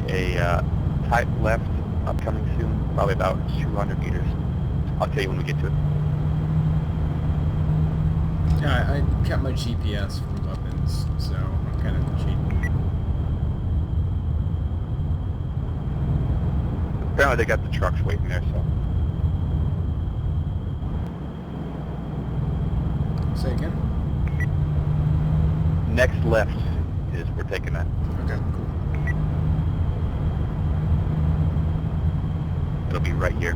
a tight left upcoming soon, probably about 200 meters. I'll tell you when we get to it. Yeah, I kept my GPS from weapons, so I'm kind of cheating. Apparently they got the trucks waiting there, so. Say again? Next left is we're taking that. Okay, cool. It'll be right here.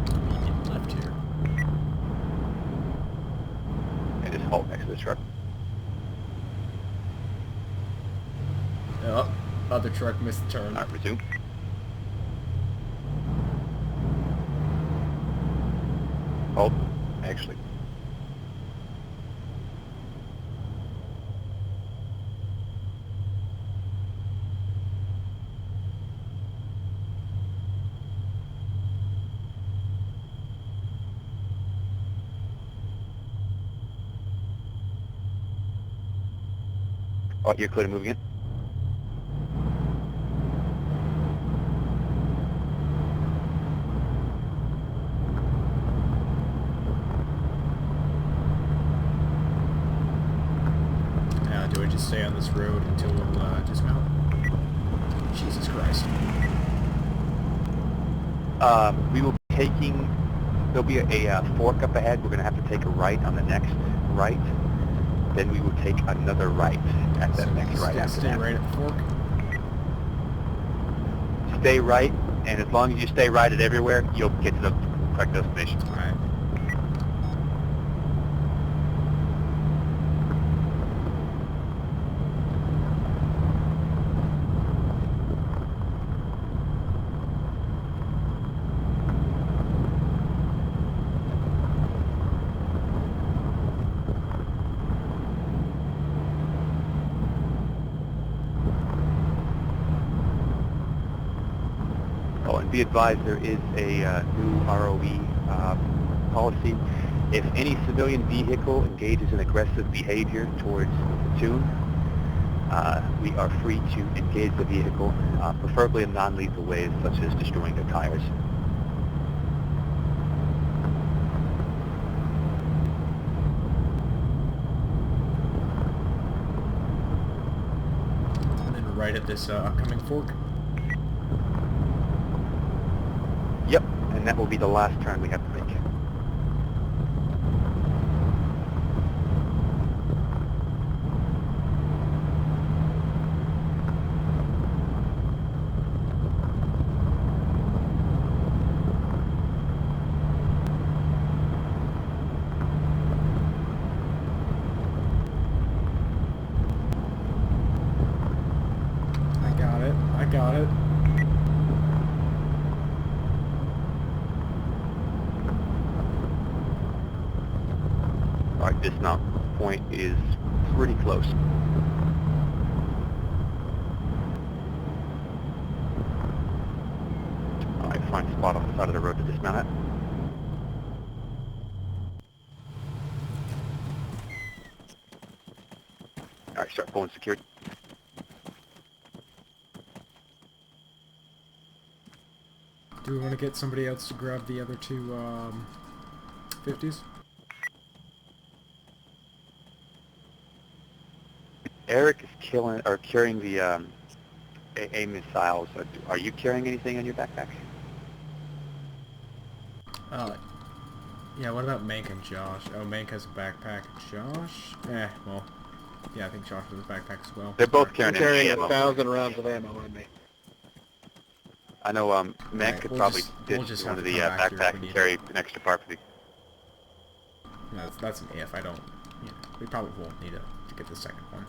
Immediate left here. And just halt next to this truck. Oh, other truck missed the turn. Alright, resume. Hold. Actually. Oh, you're clear to move again? Now, do I just stay on this road until we'll dismount? Jesus Christ. We will be taking, there'll be a fork up ahead. We're going to have to take a right on the next right. Then we will take another right at that next right after Stay that. right at the fork? Stay right, and as long as you stay right at everywhere, you'll get to the correct destination. Alright. Oh, and be advised, there is a new ROE policy. If any civilian vehicle engages in aggressive behavior towards the platoon, we are free to engage the vehicle, preferably in non-lethal ways, such as destroying the tires. And then right at this upcoming fork? Yep, and that will be the last turn we have to make. I got it. Our dismount point is pretty close. Alright, find a spot off the side of the road to dismount at. Alright, start pulling security. Do we want to get somebody else to grab the other two 50s? Eric is carrying the AA missiles. Are you carrying anything in your backpack? Yeah, what about Mank and Josh? Oh, Mank has a backpack. Josh? Well, yeah, I think Josh has a backpack as well. They're both carrying I'm carrying ammo. 1,000 rounds of ammo on me. I know Mac Right, could we'll probably we'll ditch just one have of to the come back here if backpack we and need carry it. an extra part for the... No, that's an if. I don't... You know, we probably won't need it to get the second one.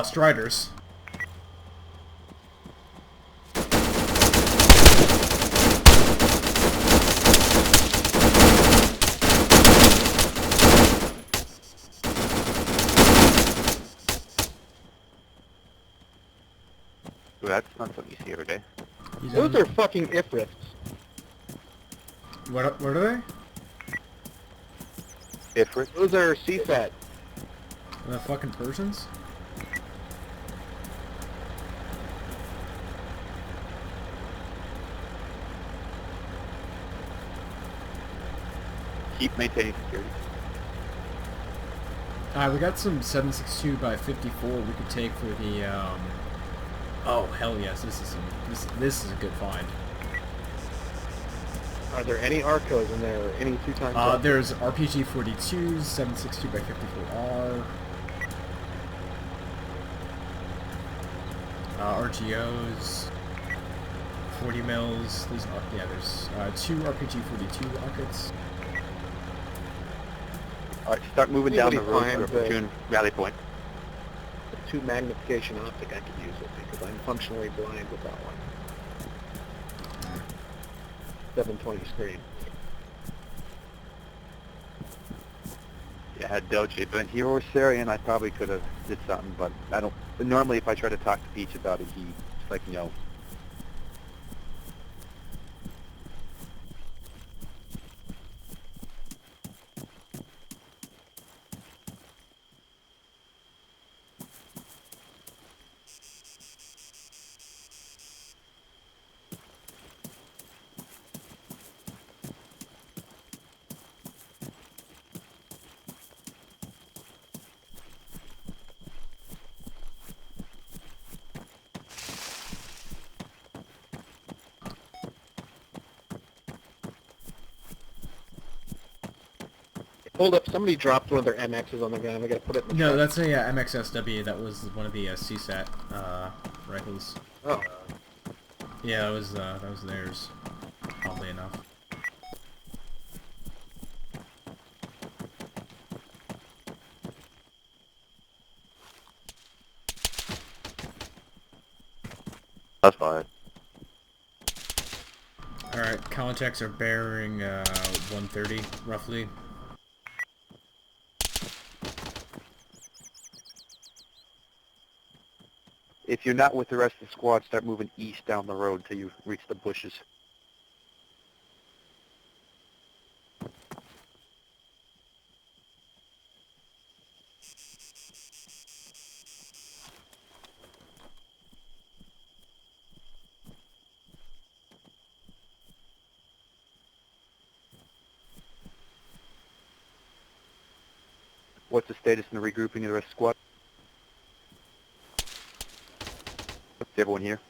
Striders. Ooh, that's not something you see every day. Those are fucking Ifrits. What are they? Ifrit. Those are CSAT. The fucking Persians? Keep maintaining security. We got some 7.62 by 54 we could take for the, Oh, hell yes, this is a good find. Are there any ARCOs in there, or any 2x? There's RPG-42s, 7.62 by 54R. RGOs, 40 mils. There's two RPG-42 rockets. All right, start moving down the Anybody road find to a platoon rally point. The 2 magnification optic, I could use it because I'm functionally blind with that one. 720 screen. Yeah, I had Doge, but he or Syrian, I probably could have did something, but I don't. Normally, if I try to talk to Peach about it, he's like, no. Hold up, somebody dropped one of their MXs on the ground. I gotta put it in the No, truck. that's a MXSW. That was one of the CSAT rifles. Oh. Yeah, that was theirs. Oddly enough. That's fine. Alright, contacts are bearing 130, roughly. If you're not with the rest of the squad, start moving east down the road till you reach the bushes. What's the status in the regrouping of the rest of the squad? Is everyone here?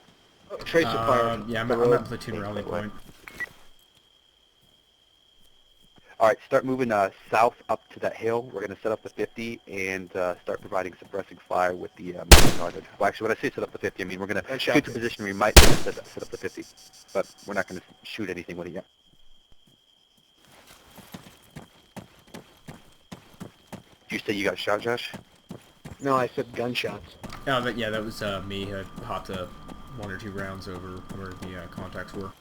Oh, tracer fire. Yeah, I'm The road. at platoon rally That way. point. All right, start moving south up to that hill. We're going to set up the 50 and start providing suppressing fire with the moving target. Well, actually, when I say set up the 50, I mean we're going to Gunshot. shoot the position we might set up the 50, but we're not going to shoot anything with it yet. Did you say you got shot, Josh? No, I said gunshots. Oh, but yeah, that was me. I popped 1 or 2 rounds over where the contacts were.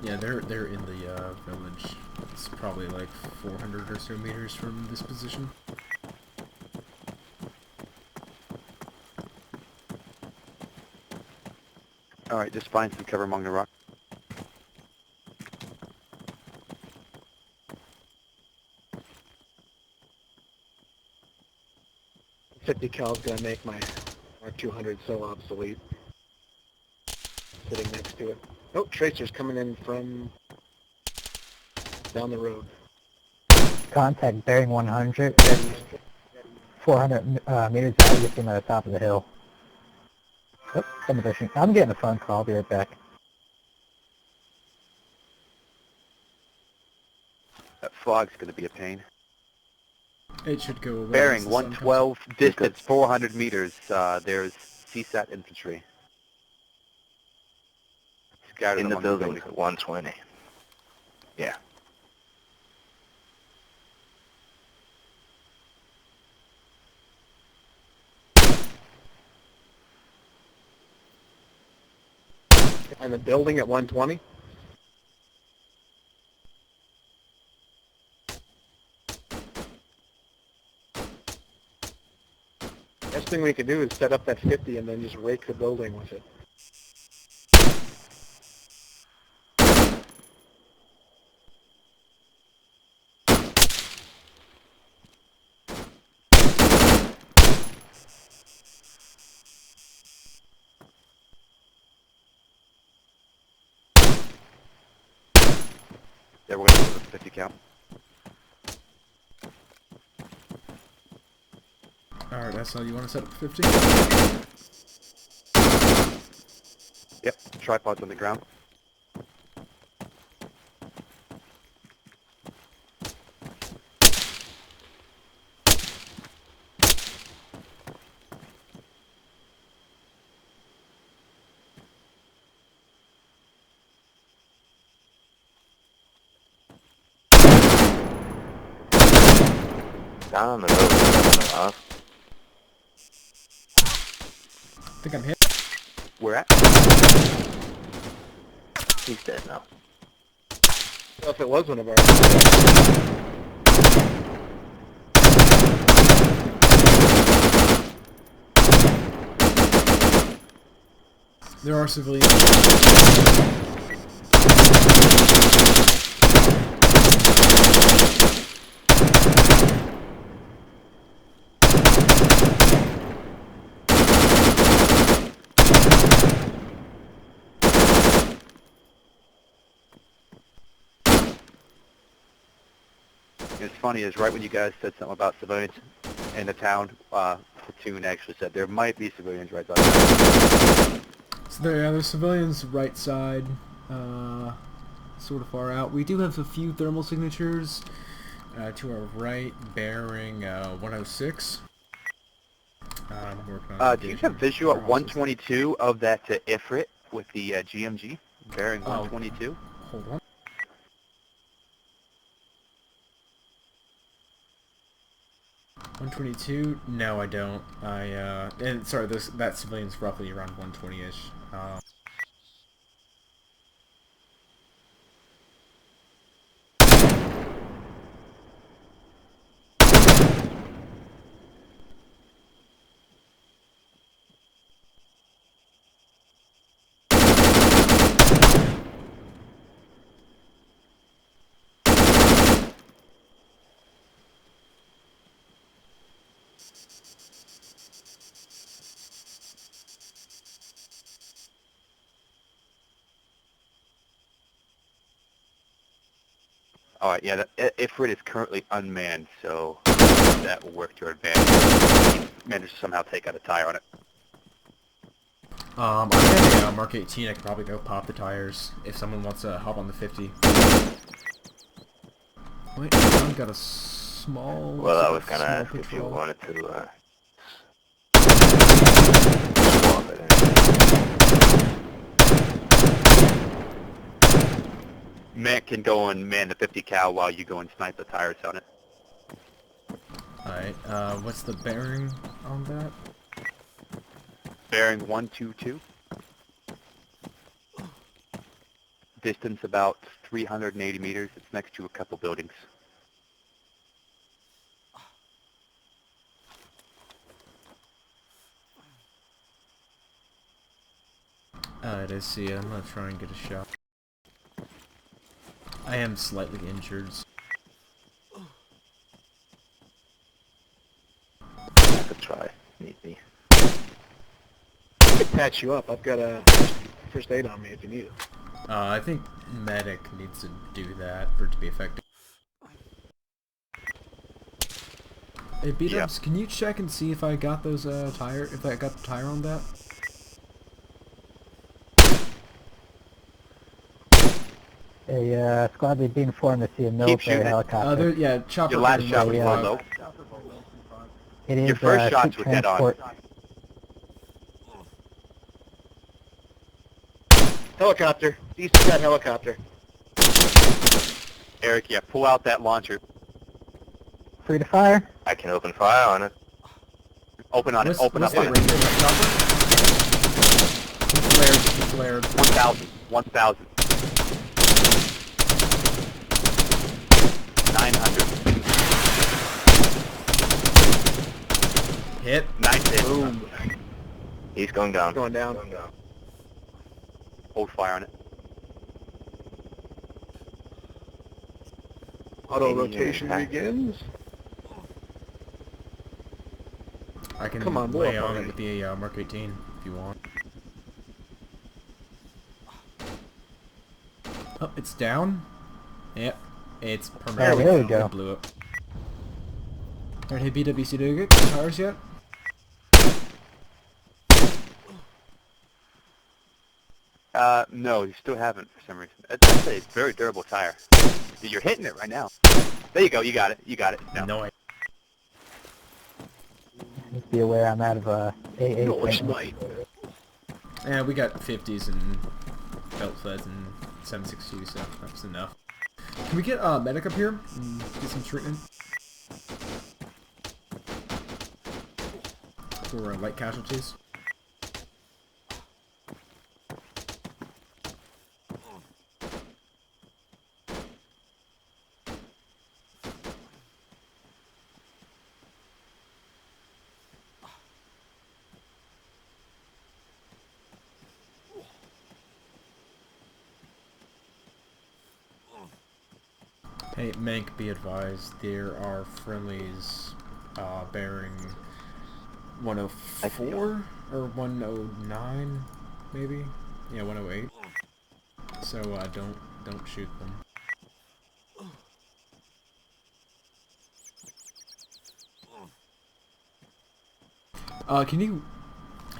Yeah, they're in the village. It's probably like 400 or so meters from this position. All right, just find some cover among the rocks. .50 cal's gonna make my R200 so obsolete. Sitting next to it. Oh, tracer's coming in from down the road. Contact bearing 100, 400 meters out, you see him at the top of the hill. Oh, some position. I'm getting a phone call, I'll be right back. That fog's going to be a pain. It should go away. Bearing as the sun comes 112, distance 400 meters. There's CSAT infantry. Scattered In the among building, buildings. 120. Yeah. And the building at 120? Worst thing we could do is set up that 50 and then just rake the building with it. Yeah, we're going to go with the 50 count. Alright, that's how you want to set up 50? Yep, tripod's on the ground. Down in the middle. I think I'm hit. Where at? He's dead now. Well, if it was one of our... There are civilians. It's funny is right when you guys said something about civilians in the town, platoon actually said there might be civilians right there. So there's civilians right side, sort of far out. We do have a few thermal signatures to our right, bearing 106. I'm working on Do you have visual at 122 of that Ifrit with the GMG bearing 122? Hold on. $122? No, I don't. And sorry, that civilian's roughly around 120-ish. All right, yeah, Ifrit is currently unmanned, so that will work to our advantage. Managed to somehow take out a tire on it. I got a Mark 18. I could probably go pop the tires if someone wants to hop on the 50. Wait, I've got a small... Well, I was gonna small ask if you patrol. wanted to swap it in. Matt can go and man the 50 cal while you go and snipe the tires on it. Alright, what's the bearing on that? Bearing 122. Distance about 380 meters. It's next to a couple buildings. Alright, I see. I'm gonna try and get a shot. I am slightly injured. I could try. Need me. I could patch you up. I've got a first aid on me if you need it. I think medic needs to do that for it to be effective. Hey, B-dubs, can you check and see if I got those tire? If I got the tire on that? A squad lead being formed to see a military shooting. helicopter. Yeah, chopper. Your last shot was yeah. low. It is Your first shots troop were dead on. transport. Helicopter. East of that helicopter. Eric, yeah, pull out that launcher. Free to fire. I can open fire on it. Open on it. Open up what's on the it. range of that chopper? Flared. 1,000. 1,000. 900. Hit. Nice hit. Boom. He's going down. Going down. Hold fire on it. Auto rotation begins. I can Come on, blow lay up on it already. with the Mark 18 if you want. Oh, it's down? Yep. It's permanently there we down. go. It blew up. Alright, hey BWC, did you get tires yet? No, you still haven't for some reason. That's a very durable tire. You're hitting it right now. There you go, you got it. You got it. No. No, Just be aware I'm out of AA. No, it's segment. night. yeah, we got 50s and belt sleds and 762, so that's enough. Can we get medic up here and get some treatment? For light casualties? Hey, Mank, be advised, there are friendlies bearing 104 or 109, maybe? Yeah, 108. So don't shoot them. Can you,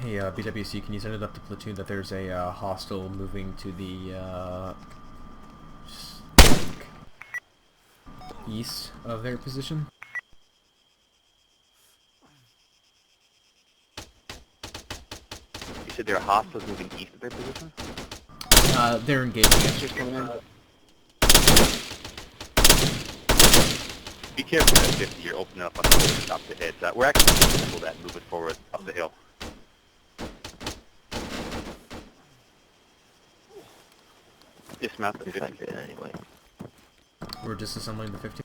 hey BWC, can you send it up to platoon that there's a hostile moving to the east of their position? You said there are hostiles moving east of their position? They're engaging it. Just coming in. Be careful at 50, you're opening up on the road to stop the hits. We're actually going to handle that and move it forward up the hill. Dismount the 50. Anyway. We're disassembling the 50.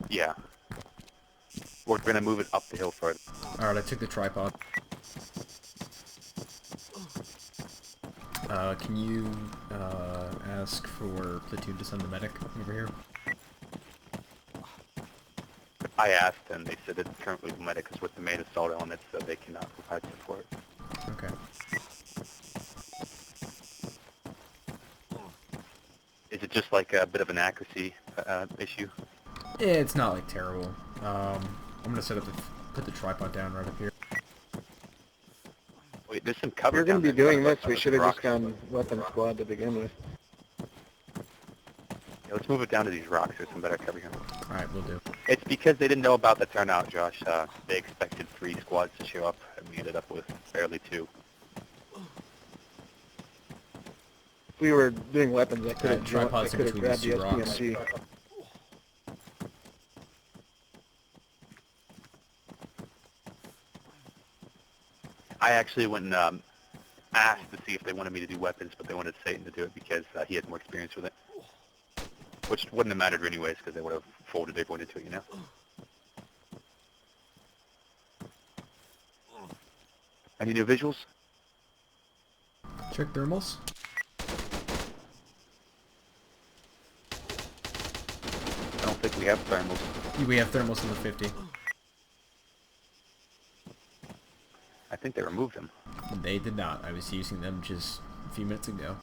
Yeah. We're going to move it up the hill further. Alright, I took the tripod. Can you, ask for platoon to send the medic over here? I asked and they said that currently the medic is with the main assault element, so they cannot provide support. Okay. Is it just like a bit of an accuracy issue? It's not, like, terrible. I'm gonna set up put the tripod down right up here. Wait, there's some cover. If you're going to be down there. doing this, we should have just Rocks. gone weapon squad to begin with. Yeah, let's move it down to these rocks. There's some better cover here. Alright, we'll do. It's because they didn't know about the turnout, Josh. They expected 3 squads to show up, and we ended up with barely 2. If we were doing weapons, I could have tripod's in between grabbed these the two rocks. SPMG. I actually went and asked to see if they wanted me to do weapons, but they wanted Satan to do it because he had more experience with it. Which wouldn't have mattered anyways, because they would have folded everyone into it, you know? Any new visuals? Check thermals. I don't think we have thermals. We have thermals in the 50. I think they removed them. They did not. I was using them just a few minutes ago.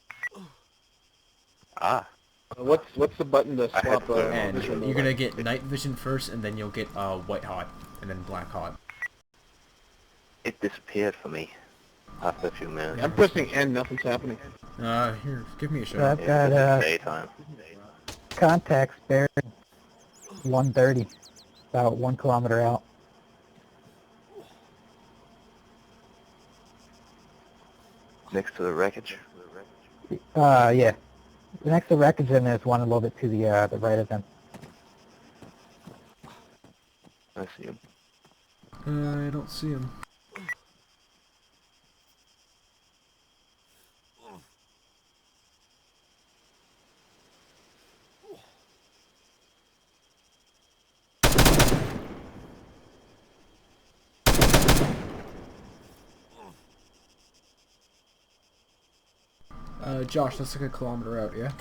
Ah. What's the button to I had swap? to- And vision you're mode? gonna get night vision first, and then you'll get white hot, and then black hot. It disappeared for me after a few minutes. I'm pressing N, nothing's happening. Here, give me a shot. I've It's got daytime. contacts bearing 130, about 1 kilometer out. Next to the wreckage. Yeah. Next to wreckage, and there's one a little bit to the right of them. I see him. I don't see him. Josh, that's like a kilometer out, yeah?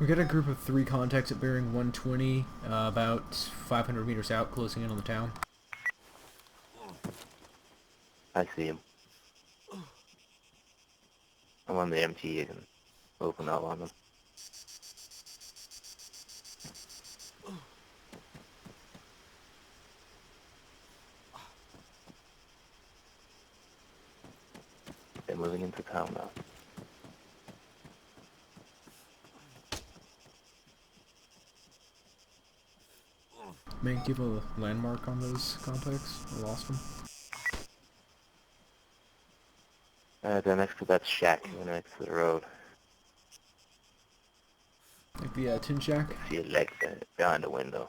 We got a group of 3 contacts at bearing 120, about 500 meters out, closing in on the town. I see him. I'm on the MT. You can open up on them. They're moving into town now. May I give a landmark on those contacts? I lost them. They're next to that shack. They're next to the road. Like the tin shack? See a leg there behind the window.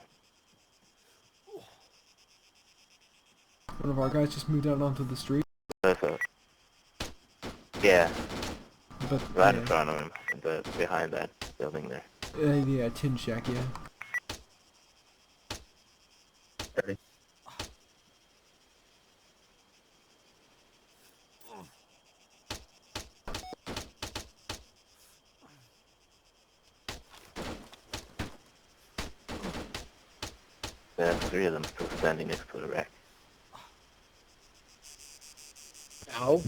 One of our guys just moved out onto the street. So, yeah, But, right in front of him, behind that building there. yeah, tin shack, yeah. Ready. There's 3 of them still standing next to the wreck. Ow.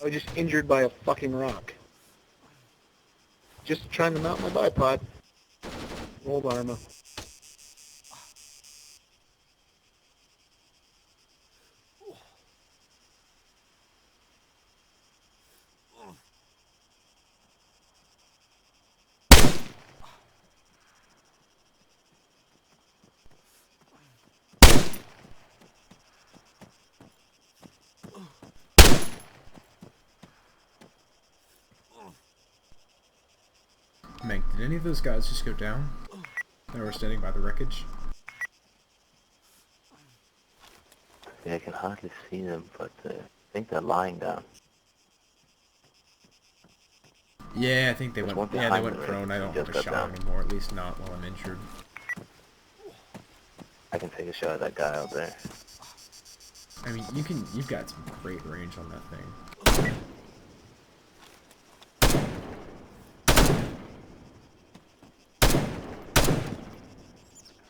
I was just injured by a fucking rock. Just trying to mount my bipod. Old ArmA. Meg, did any of those guys just go down? They were standing by the wreckage? Yeah, I can hardly see them, but I think they're lying down. Yeah, I think they There's went. one Yeah, they behind went the prone. wreckage. I don't He have a just got shot down. anymore. At least not while I'm injured. I can take a shot at that guy out there. I mean, you can. You've got some great range on that thing.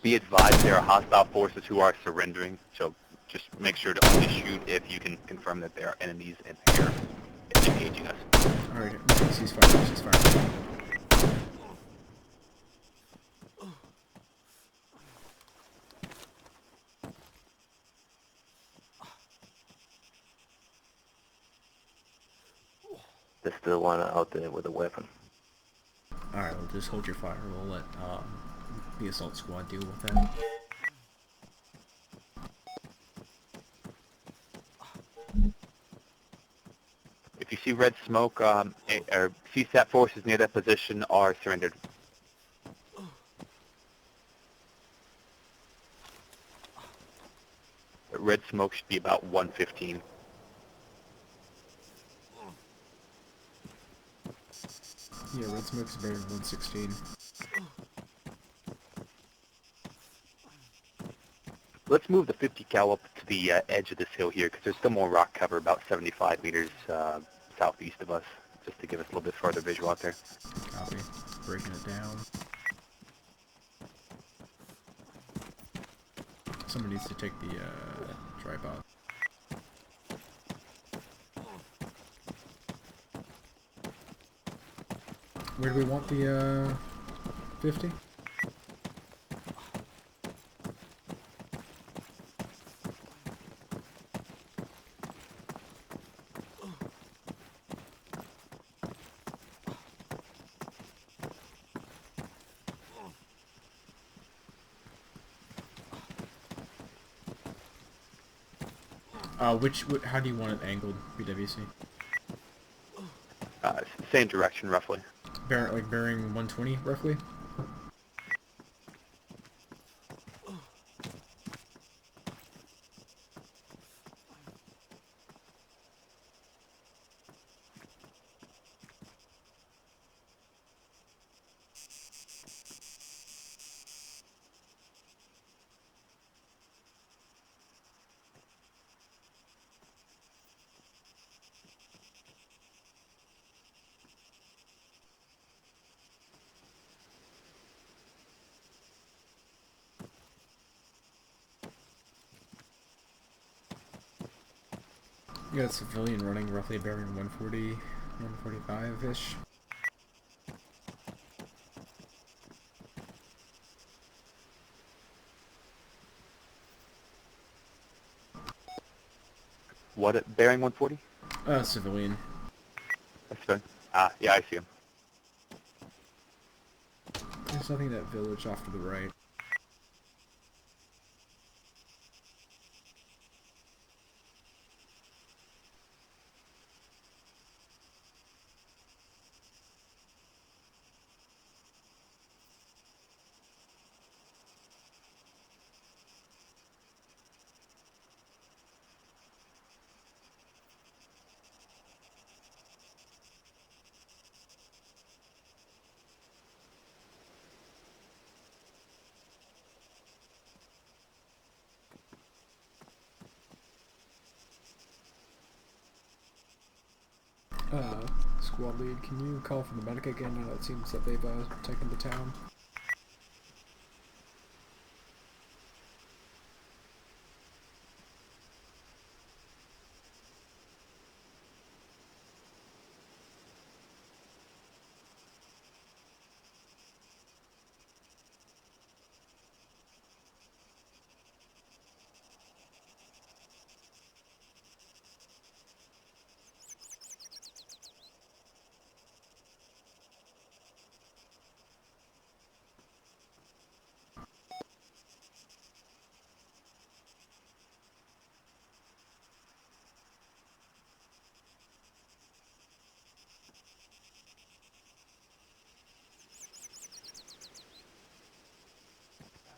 Be advised there are hostile forces who are surrendering, so just make sure to only shoot if you can confirm that there are enemies in here engaging us. Alright, ceasefire, ceasefire. There's still one out there with a weapon. Alright, well just hold your fire. We'll let the assault squad deal with that. If you see red smoke, or CSAT forces near that position are surrendered. Red smoke should be about 115. Yeah, red smoke's better than 116. Let's move the 50 cal up to the edge of this hill here, because there's still more rock cover about 75 meters southeast of us, just to give us a little bit further visual out there. Copy. Breaking it down. Someone needs to take the tripod. Where do we want the 50? How do you want it angled, BWC? Same direction, roughly. Bearing 120, roughly? You got a civilian running roughly bearing 140, 145-ish. What, bearing 140? Civilian. That's fine. Yeah, I see him. There's nothing in that village off to the right. Squad lead, can you call for the medic again now it seems that they've taken the town?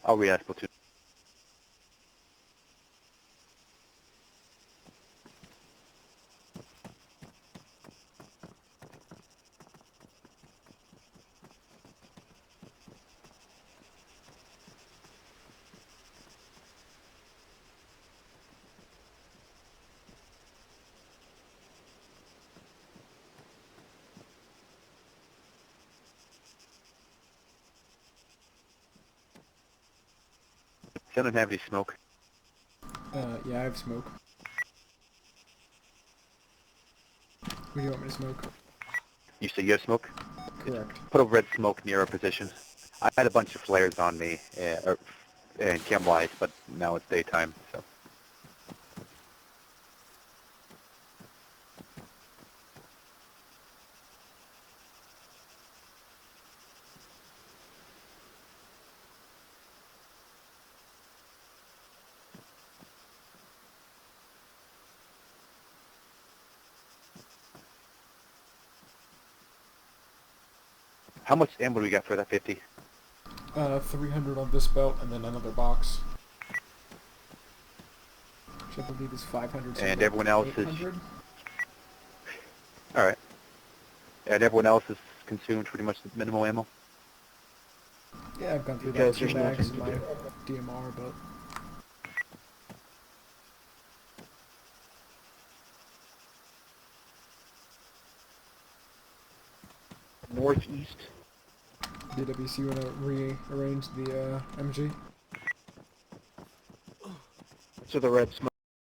I'll react platoon. They don't have any smoke. Yeah, I have smoke. What do you want me to smoke? You say you have smoke? Correct. Put a red smoke near our position. I had a bunch of flares on me, and chem lights, but now it's daytime, so. How much ammo do we got for that 50? 300 on this belt and then another box. Which I believe is 500. And everyone else is... 800? Alright. And everyone else has consumed pretty much the minimal ammo? Yeah, I've gone through Because that 2 there's mags nothing in to my DMR, but... Northeast. DWC want to rearrange the MG? So the red smoke.